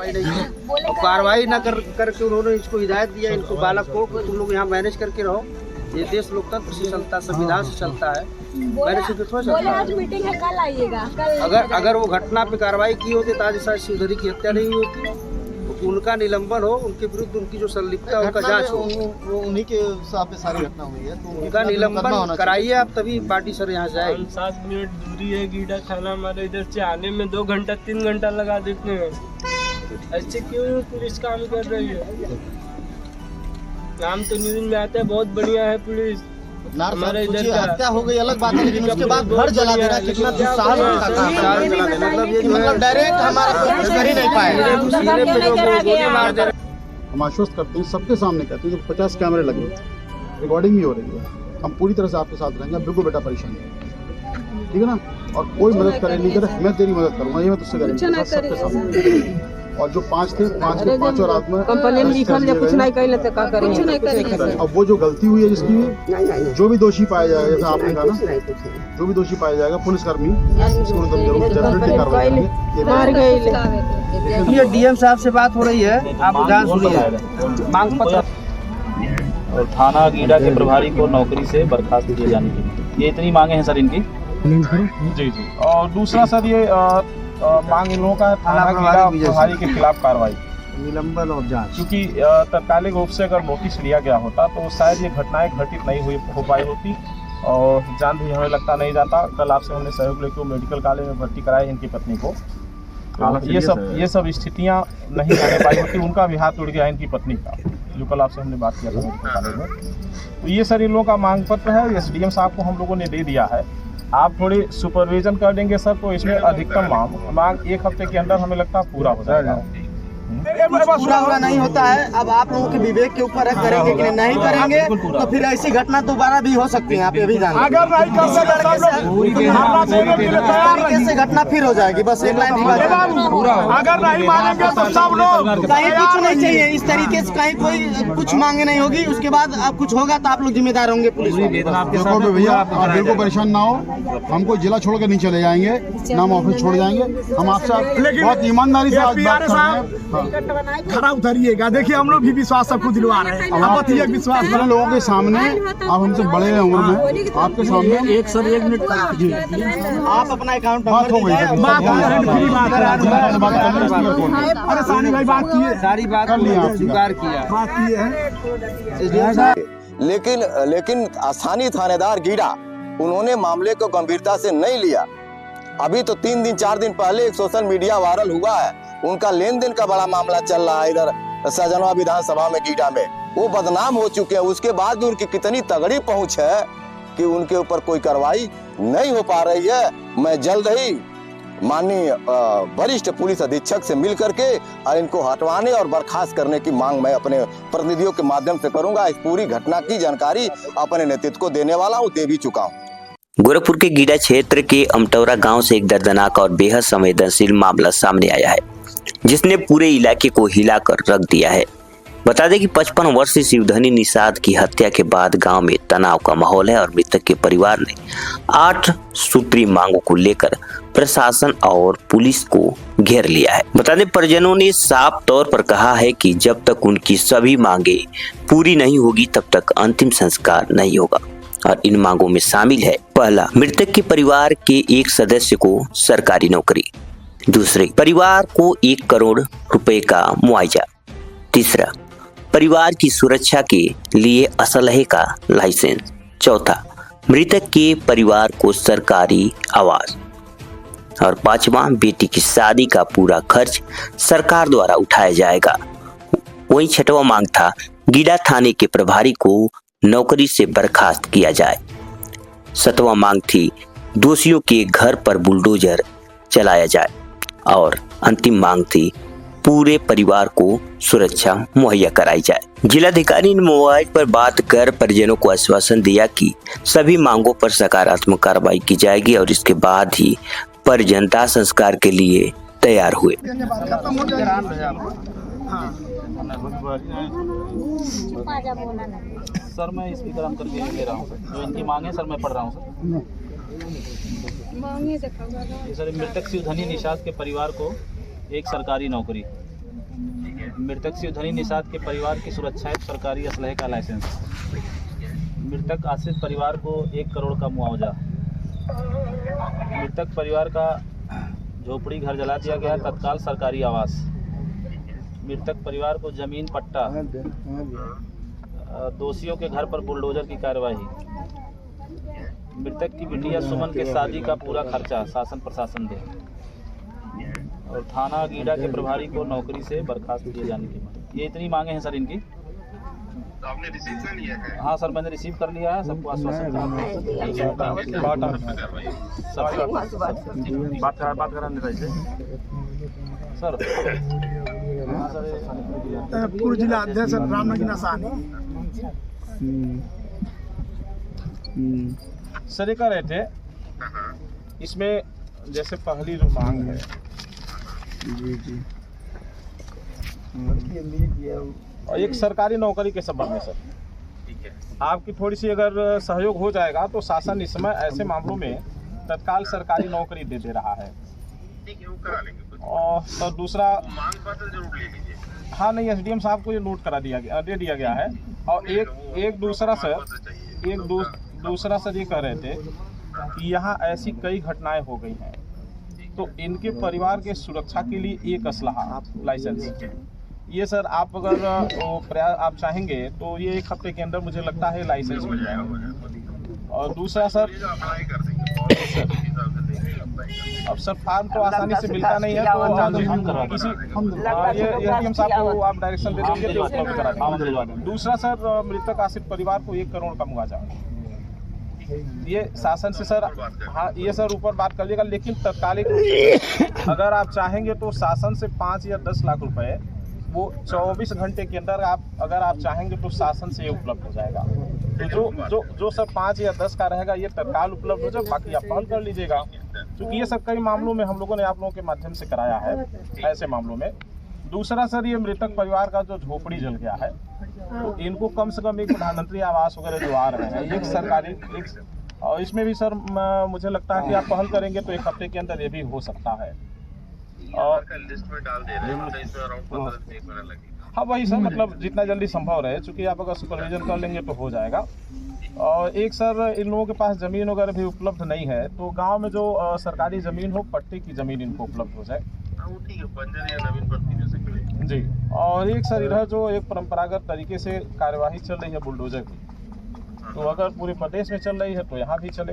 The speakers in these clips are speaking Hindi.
कार्रवाई नहीं की और कार्रवाई न करके उन्होंने इसको हिदायत दिया इनको बालक को कि तुम लोग यहाँ मैनेज करके रहो। ये देश लोकतंत्र से चलता, संविधान से चलता है, मैनेज से थोड़ा चलता है। आज मीटिंग है, कल आइएगा। अगर वो घटना पे कार्रवाई की होती तो आज शायद शिवधरी की हत्या नहीं होती। तो उनका निलंबन हो, उनके विरुद्ध उनकी जो संलिप्तता है उनका जांच हो। उन्हीं के हिसाब से सारी घटना हुई है, तो उनका निलंबन कराइए आप, तभी पार्टी सर यहाँ से आएगी। 7 मिनट दूरी है गीडा थाना, हमारे इधर से आने में 2 घंटा 3 घंटा लगा देते हैं। ऐसे क्यों पुलिस काम कर रही है? नाम तो न्यूज में आता है बहुत बढ़िया है पुलिस, हमारे इधर हत्या हो गई अलग बात है, लेकिन उसके बाद घर जला देना कितना दुस्साहस का काम है। मतलब डायरेक्ट हमारा कुछ कर ही नहीं पाए। हम आश्वस्त करते हैं, सबके सामने कहते हैं, 50 कैमरे लगे, रिकॉर्डिंग भी हो रही है, हम पूरी तरह से आपके साथ रहेंगे। बिल्कुल बेटा परेशान है, ठीक है ना? और कोई मदद करे नहीं करे, मैं तेरी मदद करूँगा, ये मैं तुझसे करूँगा सबके सामने। और जो 5 थे, 5 के 5 और आत्मा कंपनी में लिखल है, कुछ नहीं कहले तो का करेंगे। अब वो जो गलती हुई है जिसकी, जो भी दोषी पाया जाएगा, जैसा आपने कहा ना, जो भी दोषी पाया जाएगा पुलिसकर्मी उसको डेफिनेटली कार्रवाई करेंगे। ये डीएम साहब से बात हो रही है, आप ध्यान सुनिए। मांग पत्र और थाना गीडा के प्रभारी को नौकरी से बर्खास्त किए जाने की, ये इतनी मांगे हैं सर इनकी। जी जी। और दूसरा सर ये मांग इन लोगों का है थाना गीडा प्रभारी के खिलाफ कार्रवाई, निलंबन और जांच। क्योंकि तत्कालिक रूप से अगर नोटिस लिया गया होता तो शायद ये घटनाएं घटित नहीं हो पाई होती और जान भी हमें लगता नहीं जाता। कल आपसे हमने सहयोग लेकर मेडिकल कॉलेज में भर्ती कराया इनकी पत्नी को, तो ये सब स्थितियां नहीं रह पाई होती। उनका भी हाथ उड़ गया इनकी पत्नी का, जो कल आपसे हमने बात किया था मेडिकल कॉलेज में। तो ये सर इन लोगों का मांग पत्र है, एसडीएम साहब को हम लोगों ने दे दिया है। आप थोड़ी सुपरविजन कर देंगे सर, तो इसमें अधिकतम मांग 1 हफ्ते के अंदर हमें लगता है पूरा हो जाएगा। पूरा हुआ नहीं होता है। अब आप लोगों के विवेक के ऊपर है, करेंगे कि नहीं करेंगे, तो फिर ऐसी घटना दोबारा भी हो सकती है। आप ये भी जानें, तरीके से घटना फिर हो जाएगी। बस एक लाइन अगर नहीं मानेंगे तो सब लोग कहीं कुछ नहीं चाहिए इस तरीके से, कहीं कोई कुछ मांगे नहीं होगी। उसके बाद अब कुछ होगा तो आप लोग जिम्मेदार होंगे। पुलिस देखो भैया, आप बिल्कुल परेशान ना हो, हम कोई जिला छोड़ कर नहीं चले जाएंगे, ना हम ऑफिस छोड़ जाएंगे। हम आपसे बहुत ईमानदारी से आज बात कर रहे हैं। खड़ा उतरिएगा, देखिए हम लोग भी विश्वास सबको दिलवा रहे हैं। अब विश्वास मेरे लोगों के सामने, आप हमसे बड़े हैं उम्र में, आपके सामने एक मिनट आप अपना अकाउंट बात हो गई, अरे सानी भाई बात किए, सारी बात कर लिया, स्वीकार किया, बात किए हैं। लेकिन स्थानीय थानेदार गीडा उन्होंने मामले को गंभीरता से नहीं लिया। अभी तो 3 दिन 4 दिन पहले एक सोशल मीडिया वायरल हुआ है, उनका लेन देन का बड़ा मामला चल रहा है इधर सजनवा विधानसभा में गीडा में। वो बदनाम हो चुके हैं, उसके बाद भी उनकी कितनी तगड़ी पहुंच है कि उनके ऊपर कोई कार्रवाई नहीं हो पा रही है। मैं जल्द ही माननीय वरिष्ठ पुलिस अधीक्षक से मिल करके और इनको हटवाने और बर्खास्त करने की मांग मैं अपने प्रतिनिधियों के माध्यम से करूंगा। इस पूरी घटना की जानकारी अपने नेतृत्व को देने वाला हूँ, दे भी चुका हूँ। गोरखपुर के गीडा क्षेत्र के अमटौरा गांव से एक दर्दनाक और बेहद संवेदनशील मामला सामने आया है, जिसने पूरे इलाके को हिलाकर रख दिया है। बता दें कि 55 वर्षीय शिवधनी निषाद की हत्या के बाद गांव में तनाव का माहौल है और मृतक के परिवार ने 8 सूत्री मांगों को लेकर प्रशासन और पुलिस को घेर लिया है। बता दें परिजनों ने साफ तौर पर कहा है कि जब तक उनकी सभी मांगे पूरी नहीं होगी तब तक अंतिम संस्कार नहीं होगा। और इन मांगों में शामिल है, पहला, मृतक के परिवार के एक सदस्य को सरकारी नौकरी, दूसरे, परिवार को 1 करोड़ रुपए का मुआवजा, तीसरा, परिवार की सुरक्षा के लिए असलहे का लाइसेंस, चौथा, मृतक के परिवार को सरकारी आवास और 5वां, बेटी की शादी का पूरा खर्च सरकार द्वारा उठाया जाएगा। वहीं 6वां मांग था गीडा थाने के प्रभारी को नौकरी से बर्खास्त किया जाए। 7वां मांग थी दोषियों के घर पर बुलडोजर चलाया जाए और अंतिम मांग थी पूरे परिवार को सुरक्षा मुहैया कराई जाए। जिलाधिकारी ने मोबाइल पर बात कर परिजनों को आश्वासन दिया कि सभी मांगों पर सकारात्मक कार्रवाई की जाएगी और इसके बाद ही परिजन दाह संस्कार के लिए तैयार हुए। सर मैं स्पीकर ऑन करके ले रहा हूँ, जो इनकी मांग है सर मैं पढ़ रहा हूँ सर। सर मृतक शिवधनी निषाद के परिवार को 1 सरकारी नौकरी, मृतक शिवधनी निषाद के परिवार की सुरक्षा हेतु सरकारी असलहे का लाइसेंस। मृतक आश्रित परिवार को 1 करोड़ का मुआवजा। मृतक परिवार का झोपड़ी घर जला दिया गया, तत्काल सरकारी आवास। मृतक परिवार को जमीन पट्टा। दोषियों के घर पर बुलडोजर की कार्यवाही। मृतक की बिटिया सुमन के शादी का पूरा खर्चा शासन प्रशासन दे। और थाना गीडा के प्रभारी को नौकरी से बर्खास्त किए जाने की मांग। ये इतनी मांगे हैं सर इनकी। आपने रिसीव कर लिया है? हाँ सर, मैंने रिसीव कर लिया है। सबको आश्वासन बात कराने सर। पूर्व जिला अध्यक्ष रामनगीना साहनी सर ये कह रहे थे इसमें जैसे पहली जो मांग है और एक सरकारी नौकरी के संबंध में सर, आपकी थोड़ी सी अगर सहयोग हो जाएगा तो शासन इस समय ऐसे मामलों में तत्काल सरकारी नौकरी दे रहा है। और सर दूसरा मांग पत्र जरूर ले लीजिए। हाँ नहीं, एसडीएम साहब को ये नोट करा दे दिया गया है। और एक दूसरा सर ये कह रहे थे कि यहाँ ऐसी कई घटनाएं हो गई हैं, तो इनके परिवार के सुरक्षा के लिए एक असलहा लाइसेंस। ये सर आप अगर आप चाहेंगे तो ये 1 हफ्ते के अंदर मुझे लगता है लाइसेंस मिल जाएगा। और दूसरा सर, अब सर फार्म तो आसानी से मिलता नहीं है, तो किसी एसडीएम साहब को आप डायरेक्शन दे देंगे तो उपलब्ध करा देंगे। दूसरा सर, मृतक आश्रित परिवार को 1 करोड़ का मुआवजा। ये शासन से सर, हाँ ये सर ऊपर बात कर लीजिएगा, लेकिन तत्कालिक अगर आप चाहेंगे तो शासन से 5 या 10 लाख रुपए वो 24 घंटे के अंदर अगर आप चाहेंगे तो शासन से ये उपलब्ध हो जाएगा। तो जो सर 5 या 10 का रहेगा ये तत्काल उपलब्ध हो जाए, बाकी आप पहल कर लीजिएगा। क्योंकि ये सब कई मामलों में हम लोगों ने आप लोगों के माध्यम से कराया है ऐसे मामलों में। दूसरा सर, ये मृतक परिवार का जो झोपड़ी जल गया है, तो इनको कम से कम एक प्रधानमंत्री आवास वगैरह जो आ रहे हैं, एक सरकारी और इसमें भी सर मुझे लगता है कि आप पहल करेंगे तो 1 हफ्ते के अंदर ये भी हो सकता है। और लिस्ट में डाल दे रहे हैं, इसमें अराउंड 15 दिन लगेगा। हाँ वही सर, मतलब जितना जल्दी संभव रहे, चूँकि आप अगर सुपरविजन कर लेंगे तो हो जाएगा। और एक सर, इन लोगों के पास ज़मीन वगैरह भी उपलब्ध नहीं है, तो गांव में जो सरकारी ज़मीन हो, पट्टे की ज़मीन इनको उपलब्ध हो जाए। ठीक है, बंजर या नवीन पट्टी जैसे जी। और एक सर, इधर जो एक परंपरागत तरीके से कार्यवाही चल रही है बुलडोजर की, तो अगर पूरे प्रदेश में चल रही है तो यहाँ भी चले।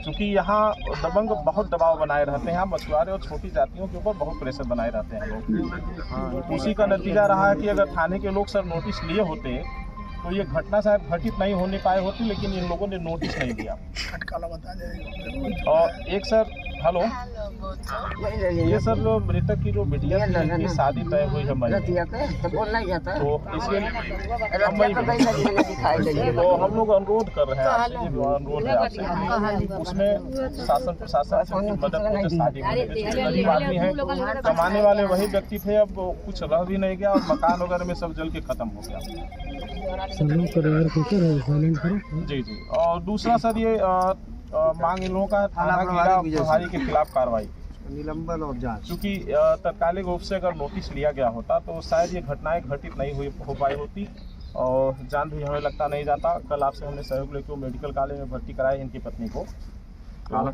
क्योंकि यहाँ दबंग बहुत दबाव बनाए रहते हैं, यहाँ मछुआरे और छोटी जातियों के ऊपर बहुत प्रेशर बनाए रहते हैं लोग। उसी का नतीजा रहा है कि अगर थाने के लोग सर नोटिस लिए होते तो ये घटना शायद घटित नहीं होने पाए होती, लेकिन इन लोगों ने नोटिस नहीं दिया। और एक सर, हेलो, ये सर जो मृतक की जो बिटिया की शादी तय हुई है मई, तो इसलिए तो हम लोग अनुरोध कर रहे हैं आपसे, ये अनुरोध है आपसे, उसमें शासन प्रशासन से मदद हो, शादी गरीब आदमी है, कमाने वाले वही व्यक्ति थे, अब कुछ रह भी नहीं गया और मकान वगैरह में सब जल के खत्म हो गया। जी जी। और दूसरा सर, ये मांग इन लोगों का थाना गीडा प्रभारी के खिलाफ कार्रवाई, निलंबन और जांच। क्योंकि तत्कालिक रूप से अगर नोटिस लिया गया होता तो शायद ये घटनाएं घटित नहीं हो पाई होती और जान भी हमें लगता नहीं जाता। कल आपसे हमने सहयोग लेकर मेडिकल कॉलेज में भर्ती कराई इनकी पत्नी को, तो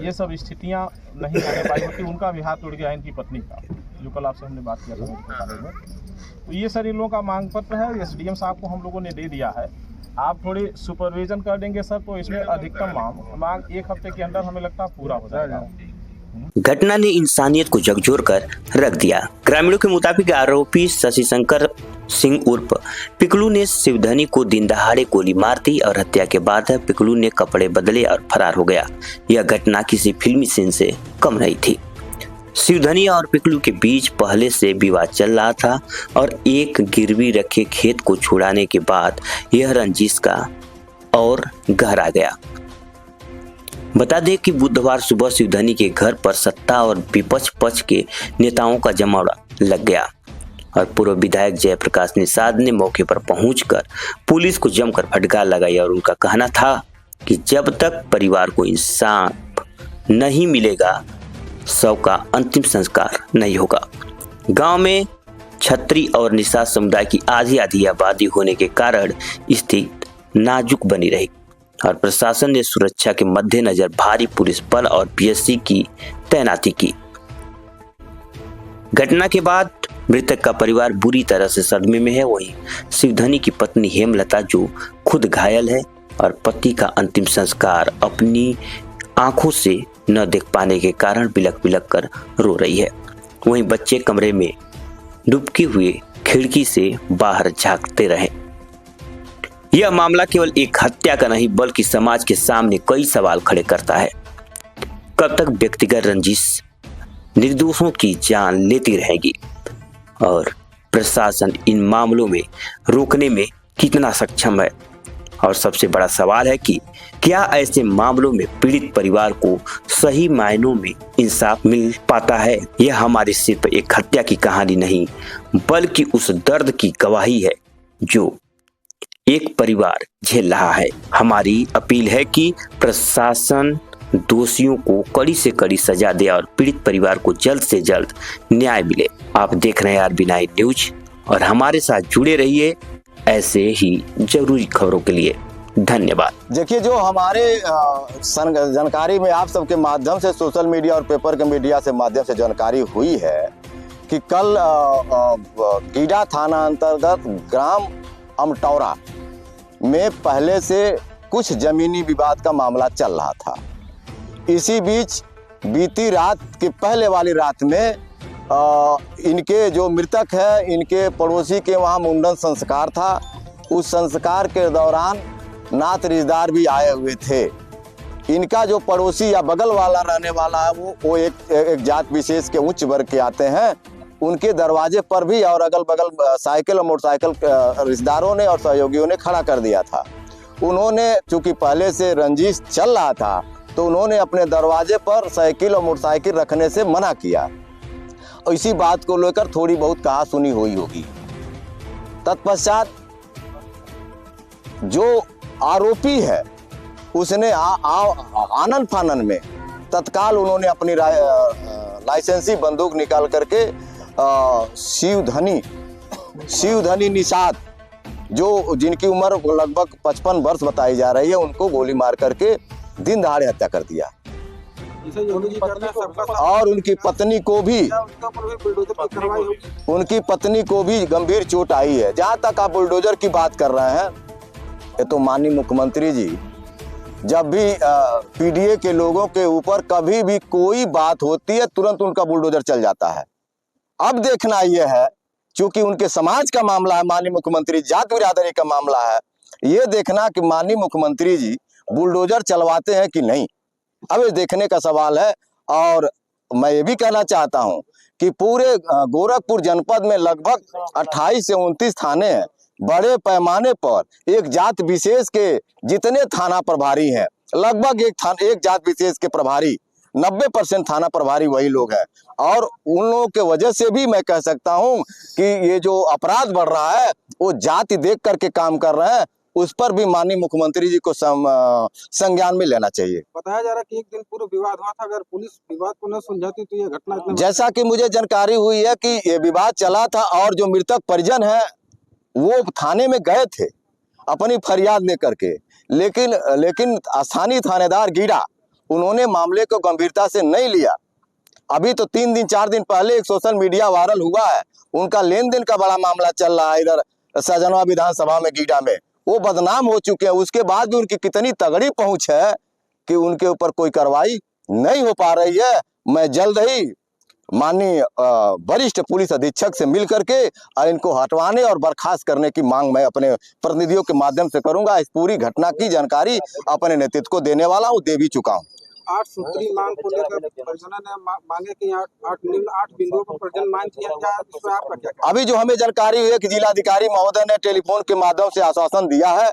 ये सब स्थितियाँ नहीं आने पाई होती। उनका भी हाथ उड़ गया इनकी पत्नी का, जो कल आपसे हमने बात किया था मेडिकल कॉलेज में। तो ये सर इन लोगों का मांग पत्र है, एसडीएम साहब को हम लोगों ने दे दिया है। आप थोड़ी सुपरविजन कर देंगे सर तो इसमें अधिकतम मांग 1 हफ्ते के अंदर हमें लगता है पूरा हो जाएगा। घटना ने इंसानियत को झकझोर कर रख दिया। ग्रामीणों के मुताबिक आरोपी शशिशंकर सिंह उर्फ पिकलू ने शिवधनी को दिन दहाड़े गोली मार दी और हत्या के बाद पिकलू ने कपड़े बदले और फरार हो गया। यह घटना किसी फिल्मी सीन से कम नहीं थी। शिवधनी और पिकलू के बीच पहले से विवाद चल रहा था और एक गिरवी रखे खेत को छुड़ाने के बाद यह रंजिश का और गहरा गया। बता दें कि बुधवार सुबह शिवधनी के घर पर सत्ता और विपक्ष पक्ष के नेताओं का जमावड़ा लग गया और पूर्व विधायक जयप्रकाश निषाद ने मौके पर पहुंचकर पुलिस को जमकर फटकार लगाई और उनका कहना था कि जब तक परिवार को इंसाफ नहीं मिलेगा शव का अंतिम संस्कार नहीं होगा। गांव में छत्री और निषाद समुदाय की आधी आधी आबादी होने के कारण स्थिति नाजुक बनी रही और प्रशासन ने सुरक्षा के मद्देनजर भारी पुलिस बल और पीएससी की तैनाती की। घटना के बाद मृतक का परिवार बुरी तरह से सदमे में है। वहीं शिवधनी की पत्नी हेमलता जो खुद घायल है और पति का अंतिम संस्कार अपनी आंखों से न देख पाने के कारण बिलख बिलख कर रो रही है। वहीं बच्चे कमरे में डुबके हुए खिड़की से बाहर झांकते रहे। यह मामला केवल एक हत्या का नहीं बल्कि समाज के सामने कई सवाल खड़े करता है। कब तक व्यक्तिगत रंजिश निर्दोषों की जान लेती रहेगी और प्रशासन इन मामलों में रोकने में कितना सक्षम है? और सबसे बड़ा सवाल है कि क्या ऐसे मामलों में पीड़ित परिवार को सही मायनों में इंसाफ मिल पाता है? यह हमारी सिर्फ एक हत्या की कहानी नहीं बल्कि उस दर्द की गवाही है जो एक परिवार झेल रहा है। हमारी अपील है कि प्रशासन दोषियों को कड़ी से कड़ी सजा दे और पीड़ित परिवार को जल्द से जल्द न्याय मिले। आप देख रहे हैं आरबी9 न्यूज और हमारे साथ जुड़े रहिए ऐसे ही जरूरी खबरों के लिए। धन्यवाद। देखिए, जो हमारे जानकारी में आप सबके माध्यम से सोशल मीडिया और पेपर के मीडिया से माध्यम से जानकारी हुई है कि कल गीडा थाना अंतर्गत ग्राम अमटौरा में पहले से कुछ जमीनी विवाद का मामला चल रहा था। इसी बीच बीती रात के पहले वाली रात में इनके जो मृतक है इनके पड़ोसी के वहाँ मुंडन संस्कार था। उस संस्कार के दौरान नात रिश्तेदार भी आए हुए थे। इनका जो पड़ोसी या बगल वाला रहने वाला है वो एक जात विशेष के उच्च वर्ग के आते हैं। उनके दरवाजे पर भी और अगल बगल साइकिल और मोटरसाइकिल रिश्तेदारों ने और सहयोगियों ने खड़ा कर दिया था। उन्होंने चूंकि पहले से रंजिश चल रहा था तो उन्होंने अपने दरवाजे पर साइकिल और मोटरसाइकिल रखने से मना किया और इसी बात को लेकर थोड़ी बहुत कहा सुनी हुई होगी। तत्पश्चात जो आरोपी है उसने आनन फानन में तत्काल उन्होंने अपनी लाइसेंसी बंदूक निकाल करके शिवधनी निषाद जो जिनकी उम्र लगभग 55 वर्ष बताई जा रही है उनको गोली मार करके दिन दहाड़े हत्या कर दिया और उनकी पत्नी को भी गंभीर चोट आई है। जहां तक आप बुलडोजर की बात कर रहे हैं, ये तो माननीय मुख्यमंत्री जी जब भी पीडीए के लोगों के ऊपर कभी भी कोई बात होती है तुरंत उनका बुलडोजर चल जाता है। अब देखना यह है, चूंकि उनके समाज का मामला है, माननीय मुख्यमंत्री जात बिरादरी का मामला है, ये देखना कि माननीय मुख्यमंत्री जी बुलडोजर चलवाते हैं कि नहीं, अब ये देखने का सवाल है। और मैं ये भी कहना चाहता हूं कि पूरे गोरखपुर जनपद में लगभग 28 से 29 थाने हैं। बड़े पैमाने पर एक जात विशेष के जितने थाना प्रभारी हैं, लगभग एक जात विशेष के प्रभारी 90% थाना प्रभारी वही लोग हैं। और उन लोगों के वजह से भी मैं कह सकता हूं कि ये जो अपराध बढ़ रहा है वो जाति देख करके काम कर रहे हैं। उस पर भी माननीय मुख्यमंत्री जी को संज्ञान में लेना चाहिए। बताया जा रहा है कि एक दिन पूर्व विवाद हुआ था, अगर पुलिस विवाद को न सुलझाती तो ये घटना। जैसा कि मुझे जानकारी हुई है कि ये विवाद चला था और जो मृतक परिजन है वो थाने में गए थे अपनी फरियाद लेकर के, लेकिन स्थानीय थानेदार गीडा उन्होंने मामले को गंभीरता से नहीं लिया। अभी तो 3 दिन 4 दिन पहले एक सोशल मीडिया वायरल हुआ है, उनका लेन देन का बड़ा मामला चल रहा है इधर सजनवा विधानसभा में गीडा में, वो बदनाम हो चुके हैं। उसके बाद भी उनकी कितनी तगड़ी पहुंच है कि उनके ऊपर कोई कार्रवाई नहीं हो पा रही है। मैं जल्द ही माननीय वरिष्ठ पुलिस अधीक्षक से मिल करके इनको हटवाने और बर्खास्त करने की मांग मैं अपने प्रतिनिधियों के माध्यम से करूंगा। इस पूरी घटना की जानकारी अपने नेतृत्व को देने वाला हूं, दे भी चुका हूं। 8 सूत्री मांग को लेकर परिजनों ने मांगे कि 8 बिंदुओं पर परिजन मांग किया क्या, इस पर आपका क्या? अभी जो हमें जानकारी हुई है कि जिलाधिकारी महोदय ने टेलीफोन के माध्यम से आश्वासन दिया है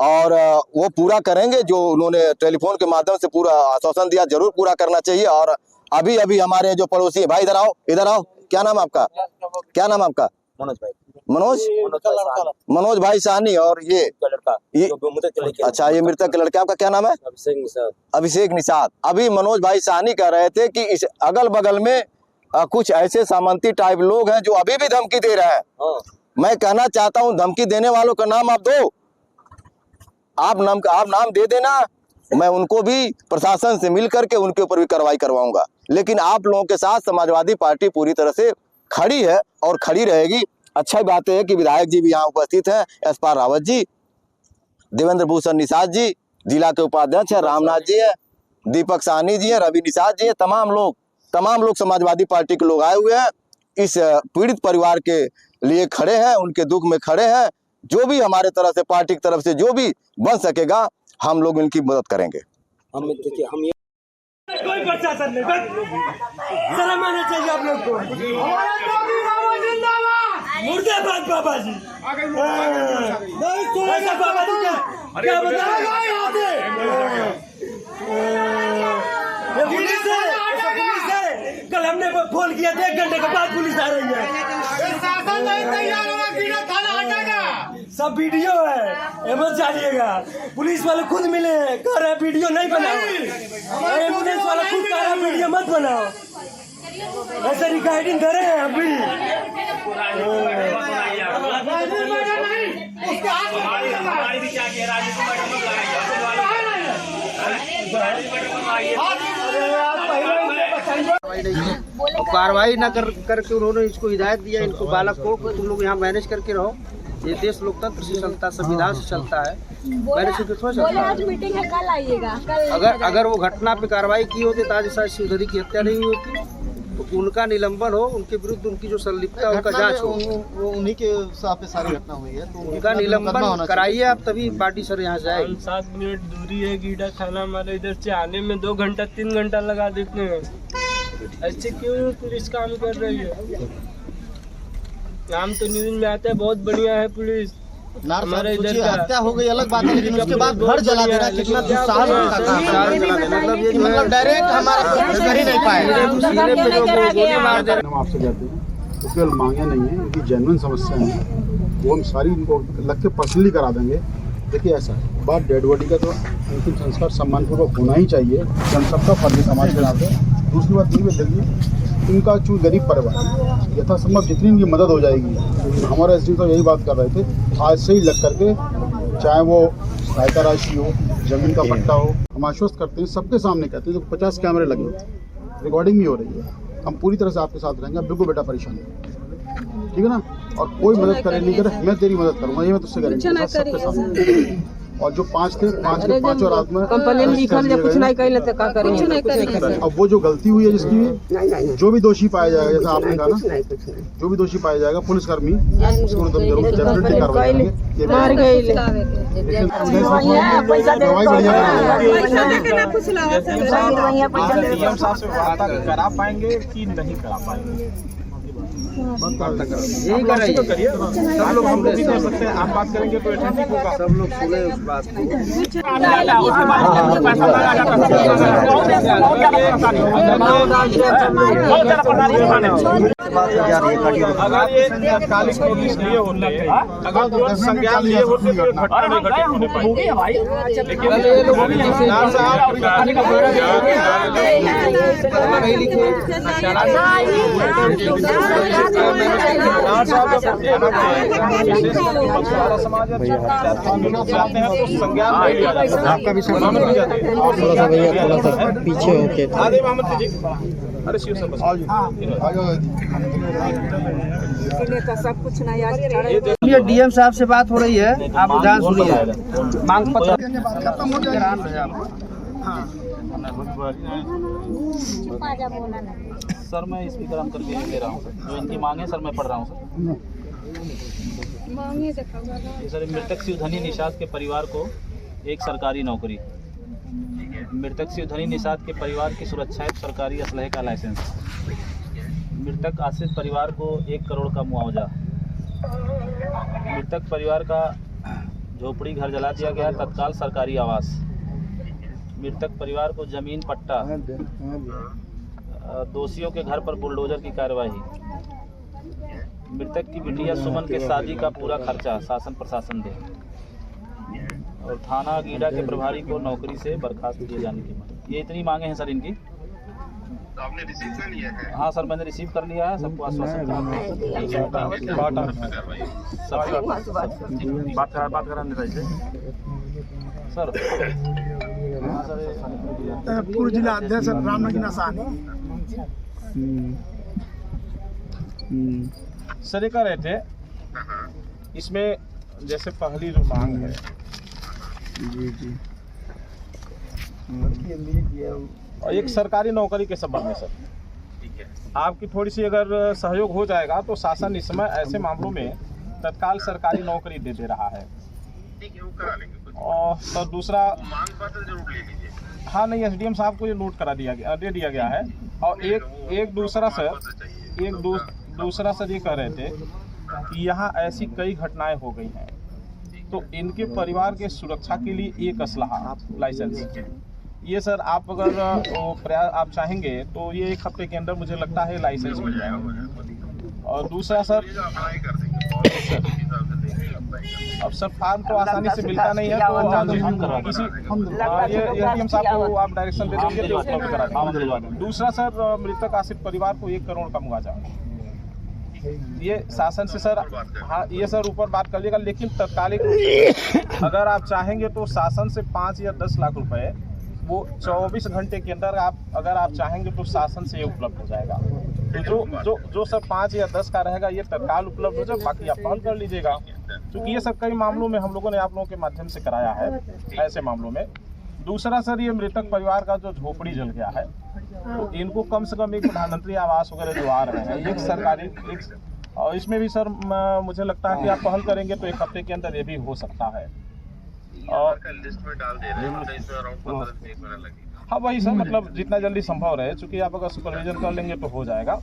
और वो पूरा करेंगे। जो उन्होंने टेलीफोन के माध्यम से पूरा आश्वासन दिया जरूर पूरा करना चाहिए। और अभी हमारे जो पड़ोसी भाई इधर आओ, क्या नाम आपका? मनोज भाई साहनी। और ये अच्छा, ये मृतक के लड़का आपका क्या नाम है? अभिषेक निषाद। अभी मनोज भाई साहनी कह रहे थे कि इस अगल बगल में कुछ ऐसे सामंती टाइप लोग हैं जो अभी भी धमकी दे रहे हैं। मैं कहना चाहता हूं, धमकी देने वालों का नाम आप दो, आप नाम दे देना, मैं उनको भी प्रशासन से मिल करके उनके ऊपर भी कार्रवाई करवाऊंगा। लेकिन आप लोगों के साथ समाजवादी पार्टी पूरी तरह से खड़ी है और खड़ी रहेगी। अच्छा बात है कि विधायक जी भी यहाँ उपस्थित हैं, यशपाल रावत जी, देवेंद्र भूषण निषाद जी, जिला के उपाध्यक्ष है रामनाथ जी है, दीपक साहनी जी है, रवि निषाद जी है, तमाम लोग समाजवादी पार्टी के लोग आए हुए हैं, इस पीड़ित परिवार के लिए खड़े हैं, उनके दुख में खड़े हैं। जो भी हमारे तरफ से, पार्टी की तरफ से जो भी बन सकेगा, हम लोग इनकी मदद करेंगे। कोई प्रशासन नहीं, शर्म आना चाहिए आप लोग को। मुर्दाबाद बाबा जी, ऐसा बाबा जी क्या बताएंगे? पुलिस है, कल हमने फोन किया था, 1 घंटे के बाद पुलिस आ रही है। सब वीडियो है, मत जानिएगा। पुलिस वाले खुद मिले हैं, कह रहे वीडियो नहीं बनाओ, एम्बुलेंस वाला खुद कह रहा वीडियो मत बनाओ, ऐसे रिकॉर्डिंग कर रहे हैं अभी। कार्रवाई न करके उन्होंने इसको हिदायत दिया, इनको बालक को, तुम लोग यहाँ मैनेज करके रहो। ये देश लोकतंत्र से चलता, संविधान से चलता है, मैनेज करके थोड़ा चलता है। मीटिंग है, कल आइएगा। अगर वो घटना पे कार्रवाई की होती तो आज शायद शिवधरी की हत्या नहीं होती। तो उनका निलंबन हो, उनके विरुद्ध उनकी जो संलिप्तता उनका जांच हो, वो उन्हीं के साथ सारी घटना हुई है, तो उनका निलंबन कराइए आप, तभी पार्टी सर यहाँ से आएगी। 7 मिनट दूरी है गीडा थाना हमारे इधर से, आने में 2 घंटा 3 घंटा लगा देते हैं। ऐसे क्यों पुलिस काम कर रही है? नाम तो न्यूज में आता है, बहुत बढ़िया है पुलिस हमारे इधर का। हत्या हो गई अलग बात है, लेकिन उसके बाद घर जला दे रहा है, कितना दुस्साहस का काम है। मतलब डायरेक्ट हमारा कर ही नहीं पाए। हम आपसे कहते हैं, उसके मांगे नहीं है, उनकी जेन्युइन समस्या है, वो हम सारी इनको लग के पर्सनली करा देंगे। देखिए ऐसा है, बात डेड बॉडी का तो अंतिम संस्कार सम्मानपूर्वक होना ही चाहिए, हम सबका फर्ज समाज के नाते। दूसरी बात ये देखिए, इनका चूँकि गरीब परिवार, यथासंभव जितनी इनकी मदद हो जाएगी। हमारे एसडी तो यही बात कर रहे थे, आज से ही लग करके, चाहे वो सहायता राशि हो, जमीन का पट्टा हो, हम आश्वस्त करते हैं, सबके सामने कहते हैं। तो 50 कैमरे लगे, रिकॉर्डिंग भी हो रही है, हम पूरी तरह से आपके साथ रहेंगे, बिल्कुल बेटा परेशान नहीं, ठीक है ना। और कोई मदद करे नहीं करे, मैं तेरी मदद करूँगा, ये मैं तुझसे करेंगे सबके सामने। और जो 5 थे, 5 के 5 रात में कंपनी में लिखल है, कुछ नहीं कहले तो का करेंगे। अब वो जो गलती हुई है जिसकी, जो भी दोषी पाया जाएगा, जैसा आपने कहा ना, जो भी दोषी पाया जाएगा पुलिसकर्मी, उसको डेफिनेटली कार्रवाई करेंगे। मार गए करा पाएंगे कि नहीं करा पाएंगे, यही कर रही है। करिए, सब लोग हम लोग भी कर सकते हैं। आप बात करेंगे तो ठीक होगा, सब लोग सुने उस बात को। अगर ये तात्कालिक नोटिस लिए होते, अगर संज्ञान लिए होते तो घटना नहीं घटित होने पाई। लेकिन आपका भी पीछे होके अरे शिव सब सब कुछ नहीं। ये डीएम साहब से बात हो रही है, आप ध्यान सुनिए। मांग पत्र सर, मैं स्पीकर ऑन करके ले रहा हूँ, जो इनकी मांग है सर मैं पढ़ रहा हूँ सर। सर, मृतक शिवधनी निषाद के परिवार को एक सरकारी नौकरी, मृतक शिवधनी निषाद के परिवार की सुरक्षा हेतु सरकारी असलहे का लाइसेंस, मृतक आश्रित परिवार को 1 करोड़ का मुआवजा, मृतक परिवार का झोपड़ी घर जला दिया गया, तत्काल सरकारी आवास, मृतक परिवार को जमीन पट्टा, दोषियों के घर पर बुलडोजर की कार्यवाही, मृतक की बिटिया सुमन के शादी का पूरा खर्चा शासन प्रशासन दे, और थाना गीडा के प्रभारी को नौकरी से बर्खास्त किए जाने की मांग। ये इतनी मांगे हैं सर इनकी। आपने रिसीव कर लिया है? हाँ सर, मैंने रिसीव कर लिया है, सबको आश्वासन दिया। बात करा नहीं से सर। हाँ सर, पूर्व जिला अध्यक्ष रामनगी नसानी सर ये कह रहे थे इसमें जैसे पहली जो मांग है और एक सरकारी नौकरी के संबंध में सर, आपकी थोड़ी सी अगर सहयोग हो जाएगा तो शासन इस समय ऐसे मामलों में तत्काल सरकारी नौकरी दे रहा है। और सर दूसरा मांग पत्र जरूर ले लीजिए। हाँ नहीं, एसडीएम साहब को ये नोट करा दे दिया गया है। और एक दूसरा सर ये कह रहे थे कि यहाँ ऐसी कई घटनाएं हो गई हैं, तो इनके परिवार के सुरक्षा के लिए एक असलहा लाइसेंस, ये सर आप अगर प्रयास आप चाहेंगे तो ये 1 हफ्ते के अंदर मुझे लगता है लाइसेंस मिल जाएगा। और दूसरा सर, अब सर फार्म तो आसानी से मिलता नहीं है, तो किसी ये एसडीएम साहब को आप डायरेक्शन दे देंगे तो उपलब्ध करा देंगे। दूसरा सर, मृतक आश्रित परिवार को 1 करोड़ का मुआवजा, ये शासन से सर, हाँ ये सर ऊपर बात कर लेगा, लेकिन तत्कालिक अगर आप चाहेंगे तो शासन से 5 या 10 लाख रुपए वो 24 घंटे के अंदर अगर आप चाहेंगे तो शासन से ये उपलब्ध हो जाएगा। तो जो सर 5 या 10 का रहेगा ये तत्काल उपलब्ध हो जाए, बाकी आप पहल कर लीजिएगा, क्योंकि ये सब कई मामलों में हम लोगों ने आप लोगों के माध्यम से कराया है ऐसे मामलों में। दूसरा सर, ये मृतक परिवार का जो झोपड़ी जल गया है, तो इनको कम से कम एक प्रधानमंत्री आवास वगैरह जो आ रहे हैं, एक सरकारी और इसमें भी सर मुझे लगता है कि आप पहल करेंगे तो 1 हफ्ते के अंदर ये भी हो सकता है। और लिस्ट में डाल दे रहे हैं, इसमें अराउंड 15 से 1 महीना लगेगा। हाँ वही सर, मतलब जितना जल्दी संभव रहे, चूँकि आप अगर सुपरविजन कर लेंगे तो हो जाएगा।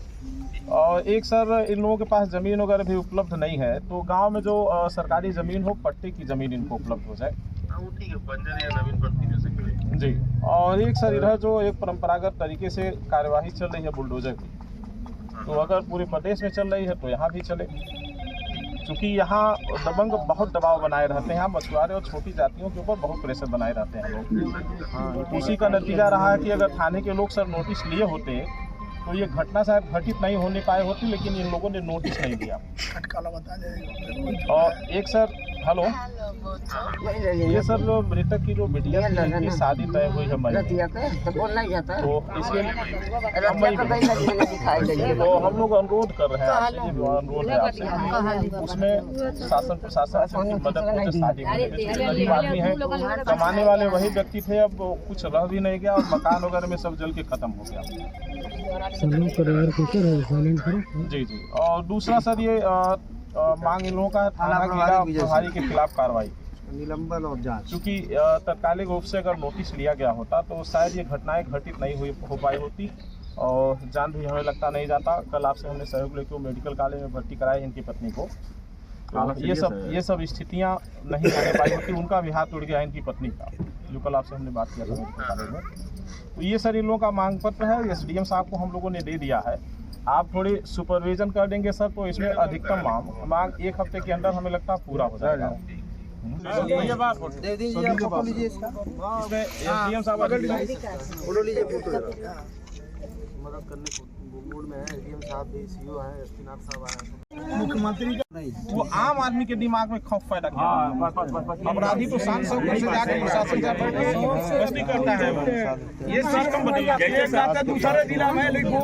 और एक सर, इन लोगों के पास ज़मीन वगैरह भी उपलब्ध नहीं है, तो गांव में जो सरकारी ज़मीन हो, पट्टे की ज़मीन इनको उपलब्ध हो जाए। ठीक है, बंजर या नवीन पट्टी जैसे जी। और एक सर, इधर जो एक परंपरागत तरीके से कार्यवाही चल रही है बुलडोजर की, तो अगर पूरे प्रदेश में चल रही है तो यहाँ भी चले, क्योंकि यहाँ दबंग बहुत दबाव बनाए रहते हैं, मछुआरे और छोटी जातियों के ऊपर बहुत प्रेशर बनाए रहते हैं लोग। उसी का नतीजा रहा है कि अगर थाने के लोग सर नोटिस लिए होते तो ये घटना शायद घटित नहीं होने पाए होती, लेकिन इन लोगों ने नोटिस नहीं दिया। और एक सर, हेलो, ये सर जो मृतक की जो बिटिया की शादी तय हुई है मई, तो इसके तो हम लोग अनुरोध कर रहे हैं आपसे, अनुरोध है आपसे, उसमें शासन प्रशासन से मदद को शादी होने देते। गरीब आदमी है, कमाने वाले वही व्यक्ति थे, अब कुछ रह भी नहीं गया और मकान वगैरह में सब जल के खत्म हो गया। जी। और दूसरा सर, ये मांग इन लोगों का थाना गीड़ा प्रभारी के खिलाफ कार्रवाई, निलंबन और जांच, क्योंकि तत्कालिक रूप से अगर नोटिस लिया गया होता तो शायद ये घटनाएं घटित नहीं हो पाई होती और जान भी हमें लगता नहीं जाता। कल आपसे हमने सहयोग लेकर मेडिकल कॉलेज में भर्ती कराया इनकी पत्नी को, तो ये सब स्थितियाँ नहीं आने पाई होती। उनका भी हाथ उड़ गया इनकी पत्नी का, जो कल आपसे हमने बात किया था मेडिकल कॉलेज में। तो ये सर इन लोगों का मांग पत्र है, एसडीएम साहब को हम लोगों ने दे दिया है। आप थोड़ी सुपरविजन कर देंगे सर, तो इसमें अधिकतम मांग 1 हफ्ते के अंदर हमें लगता है पूरा हो जाएगा। दे दीजिए, आप फोटो लीजिए इसका, इसमें एसडीएम साहब फोटो लीजिए, फोटो मदद करने को मूड में है। एसडीएम साहब भी, सीओ है, एसपी नाथ साहब आए, मुख्यमंत्री का नहीं, वो आम आदमी के दिमाग में खौफ पैदा किया। अपराधी तो सांसद से जाकर प्रशासन करता है, ये सिस्टम बदलना चाहिए। दूसरे जिला में लेकिन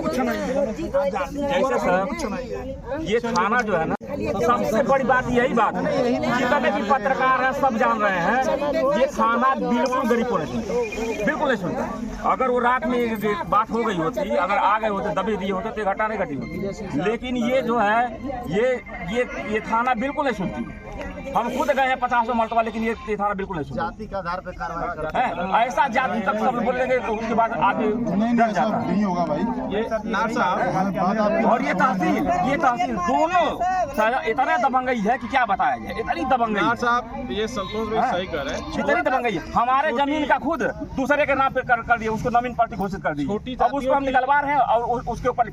कुछ नहीं, जैसे सर ये थाना जो है ना, सबसे बड़ी बात यही बात है, जितने भी पत्रकार हैं सब जान रहे हैं, ये थाना बिल्कुल गरीब को नहीं सुनता, बिल्कुल नहीं सुनता। अगर वो रात में बात हो गई होती, अगर आ गए होते, दबे दिए होते तो घटना नहीं घटी होती, लेकिन ये जो है ये थाना बिल्कुल नहीं सुनती। हम खुद गए हैं 50 मरतबा, लेकिन ये थाना बिल्कुल नहीं सुनता। जाति के आधार पर कार्रवाई करता है, ऐसा जाति तक सब बोलेंगे तो उसके बाद आदमी डर जाता है। नहीं होगा भाई, ये नाथ साहब और ये तहसील दोनों इतना दबंगई है कि क्या बताया जाए, इतनी दबंगई। नाथ साहब ये संतोष भाई सही कर रहे हैं, इतनी दबंगई है। हमारे जमीन का खुद दूसरे के नाम पे कर दिया, उसको नवीन पार्टी घोषित कर दी, अब उसको हम निकलवा रहे हैं और उसके ऊपर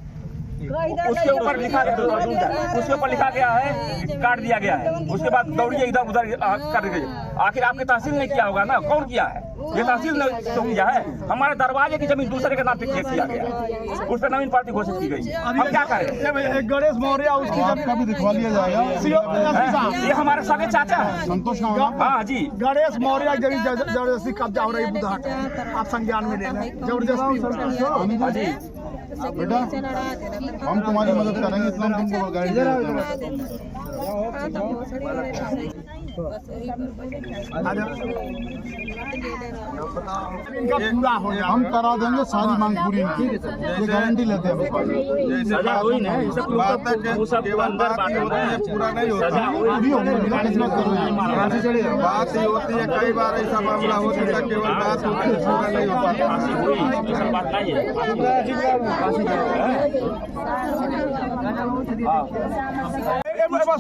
लिखा गया है, काट दिया गया है। उसके बाद दौड़िए इधर उधर कर गई। आखिर आपके तहसील ने किया होगा ना, कौन किया है? ये तहसील ने तो किया है। हमारे दरवाजे की जमीन दूसरे के नाम पे किया गया, उस पर नवीन पार्टी घोषित की गई। हम क्या करें? गणेश मौर्य उसकी आपका भी दिखवा लिया जाएगा। ये हमारे सगे चाचा है संतोष नाम। हाँ जी, गणेश मौर्य जबरदस्ती कब्जा हो रही बुधाट, आप संज्ञान में ले लें जबरदस्ती। बेटा हम तुम्हारी मदद करेंगे, इतना हम तुमको गाइड देंगे। इनका पूरा हो जाए, हम करा देंगे सारी मांग पूरी इनकी, ये गारंटी लेते हैं। सजा हुई ना, पूरा नहीं होता, पूरी होगी, बिना खिदमत कर रहे हैं। बात ही होती है, कई बार ऐसा मामला होता है, केवल बात होती है, पूरा नहीं हो पाता। बात नहीं है।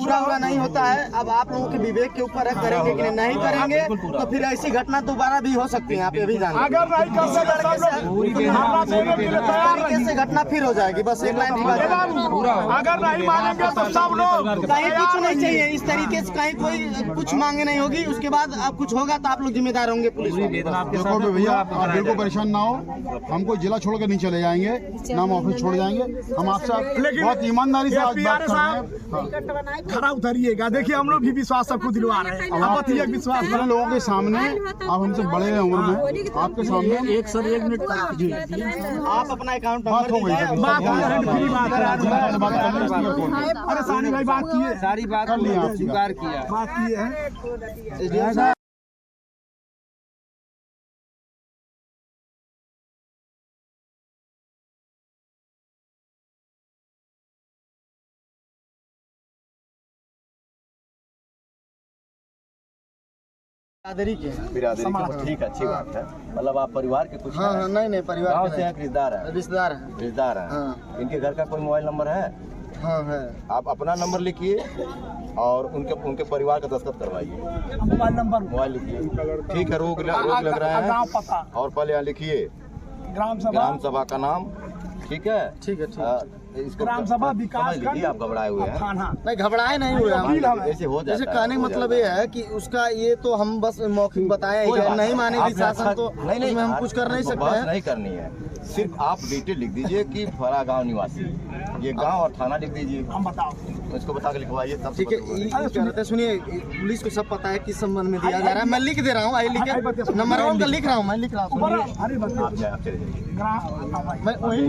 पूरा नहीं होता है। अब आप लोगों के विवेक के ऊपर है, करेंगे कि नहीं करेंगे, तो फिर ऐसी घटना दोबारा भी हो सकती है। आप ये भी जानते हैं, अगर नहीं कर तरीके से घटना फिर हो जाएगी। बस एक लाइन की बात, अगर नहीं मानेंगे तो सब लोग कहीं कुछ नहीं चाहिए इस तरीके से, कहीं कोई कुछ मांगे नहीं होगी, उसके बाद अब कुछ होगा तो आप लोग जिम्मेदार होंगे। पुलिस देखो भैया, आप बिल्कुल परेशान ना हो, हम कोई जिला छोड़ के नहीं चले जाएंगे, ना हम ऑफिस छोड़ जाएंगे। हम आपसे बहुत ईमानदारी से आज बात कर रहे हैं। खड़ा उतरिएगा, देखिए हम लोग भी विश्वास सबको दिलवा रहे हैं। आप ये विश्वास इतने लोगों के सामने, आप हमसे बड़े हैं उम्र में, आपके सामने एक सर 1 मिनट आप अपना अकाउंट बात हो गई। अरे सानी भाई बात किए, सारी बात कर लिया, स्वीकार किया, बात किए हैं। बिरादरी के ठीक है, अच्छी बात है। मतलब आप परिवार के कुछ? हाँ, नहीं परिवार गाँव से हैं, रिश्तेदार हैं? रिश्तेदार हैं। हाँ। इनके घर का कोई मोबाइल नंबर है? हाँ है। आप अपना नंबर लिखिए और उनके परिवार का दस्तखत करवाइए। मोबाइल लिखिए, ठीक है। रोक लग रहा है, और पहले यहाँ लिखिए ग्राम सभा का नाम। ठीक है, ठीक है। इसको ग्राम सभा विकास लीजिए, आप घबराए हुए हैं। नहीं, घबराए नहीं हुए हम। ऐसे हो जाता है। जैसे कहने का मतलब ये है कि उसका ये तो हम बस मौखिक बताए, नहीं मानेगी शासन तो नहीं, हम कुछ कर नहीं सकते हैं। नहीं करनी है, सिर्फ आप डिटेल लिख दीजिए कि फरा गाँव निवासी, ये गाँव और थाना लिख दीजिए। हम बताओ, इसको बता के लिखवाइए। ठीक है, सुनिए, पुलिस को सब पता है किस संबंध में दिया जा रहा है। मैं लिख दे रहा हूँ, नंबर 1 का लिख रहा हूँ, मैं लिख रहा हूँ। आप चले जाइए। मैं वही